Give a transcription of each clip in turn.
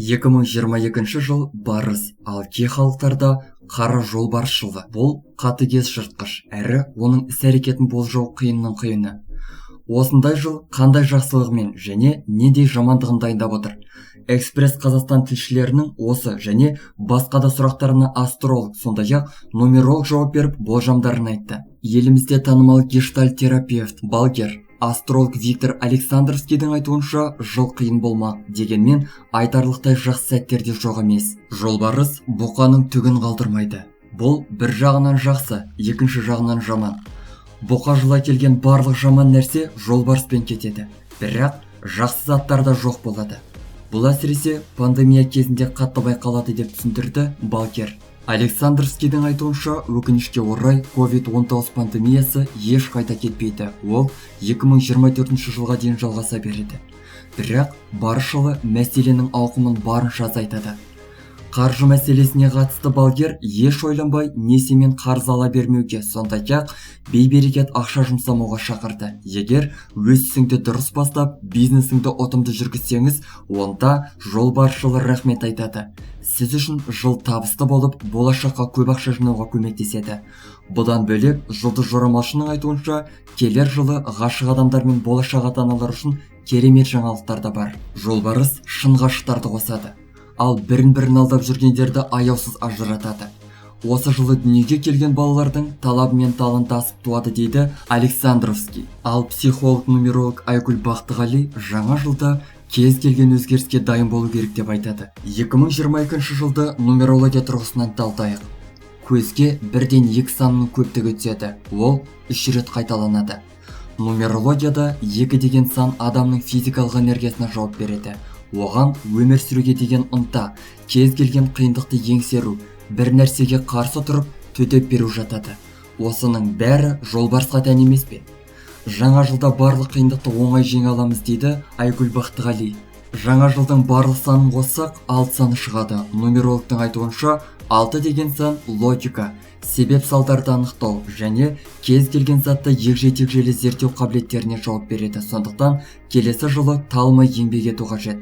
2022 жыл барыс, ал кей халықтарда қара жолбарыс жылы. Бұл қатыгез жыртқыш, әрі оның іс-әрекетін болжау қиынның қиыны. Осындай жыл қандай жақсылығымен және недей жамандығын дайындап отыр? Экспресс Қазақстан тілшілерінің осы және басқа да сұрақтарына астролог, сондай-ақ нумеролог жауап беріп болжамдарын айтты. Елімізде танымал гештальт-терапевт, балгер, астролог Виктор Александровскийдің айтуынша жыл қиын болмақ, дегенмен айтарлықтай жақсы сәттерде жоқ емес. Жолбарыс бұқаның түгін қалдырмайды. Бұл бір жағынан жақсы, екінші жағынан жаман. Бұқа жылы келген барлық жаман нәрсе жолбарыспен кетеді, бірақ жақсы заттар да жоқ болады. Бұл әсіресе пандемия кезінде қатты байқалады деп түсіндірді балгер. Александровскийдің айтуынша, өкінішке орай COVID-19 пандемиясы еш қайта кетпейді. Ол 2024 жылға дейін жалғаса береді. Бірақ баршылы мәселенің ауқымын барынша азайтады. Қаржы мәселесіне қатысты балгер еш ойланбай несиемен қарыз ала бермеуге, сондай-ақ бей-берекет ақша жұмсамауға шақырды. Егер өз ісіңді дұрыс бастап, бизнесіңді ұтымды жүргізсеңіз, онда жолбарыс жылы рахмет айтады. Сіз үшін жыл табысты болып, болашаққа көп ақша жинауға көмектеседі. Бұдан бөлек, жұлдыз жорамалшының айтуынша, келер жылы ғашық адамдар мен болашақ ата-аналар үшін керемет жаңалықтар да бар. Жолбарыс шын ғашықтарды қосады, ал бірін-бірін алдап жүргендерді аяусыз ажыратады. Осы жылы дүниеге келген балалардың талабы мен таланты асып туады, дейді Александровский. Ал психолог-нумеролог Айгүл Бақтығали жаңа жылда кез келген өзгеріске дайын болу керек деп айтады. 2022 жылды нумерология тұрғысынан талдайық. Көзге бірден 2 санының көптігі түседі. Ол 3 рет қайталанады. Нумерологияда 2 деген сан адамның физикалық энергиясына жауап береді. Оған өмір сүруге деген ынта, кез келген қиындықты еңсеру, бір нәрсеге қарсы тұрып төтеп беру жатады. Осының бәрі жолбарысқа тән емес пе? Жаңа жылда барлық қиындықты оңай жеңе аламыз, дейді Айгүл Бақтығали. Жаңа жылдың барлық санын қоссақ 6 саны шығады. Нумерологтың айтуынша 6 деген сан логика, себеп салдарды анықтау және кез келген затты егжей-тегжейлі зерттеу қабілеттеріне жауап береді. Сондықтан келесі жылы талмай еңбек ету қажет.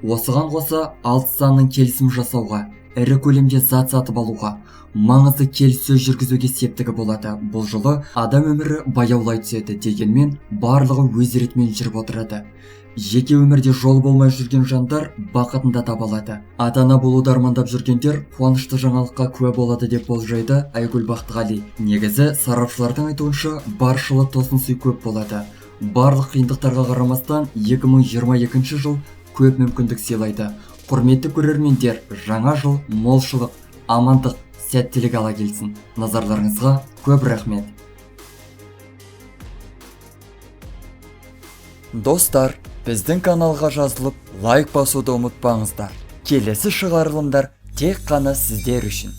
Осыған қоса 6 санның келісім жасауға, ірі көлемде зат сатып алуға, маңызды келіссөз жүргізуге септігі болады. Бұл жылы адам өмірі баяулай түседі, дегенмен барлығы өз ретімен жүріп отырады. Жеке өмірде жол болмай жүрген жандар бақытында таба алады. Ата-ана болуды армандап жүргендер қуанышты жаңалыққа куә болады деп болжайды Айгүл Бақтығали. Негізі сарапшылардың айтуынша баршылы тосын сый көп болады. Барлық қиындықтарға қарамастан 2022 жыл көп мүмкіндік сыйлайды. Құрметті көрермендер, жаңа жыл молшылық, амандық, сәттілік ала келсін. Назарларыңызға көп рахмет. Достар, біздің каналға жазылып, лайк басуды ұмытпаңыздар. Келесі шығарылымдар тек қана сіздер үшін.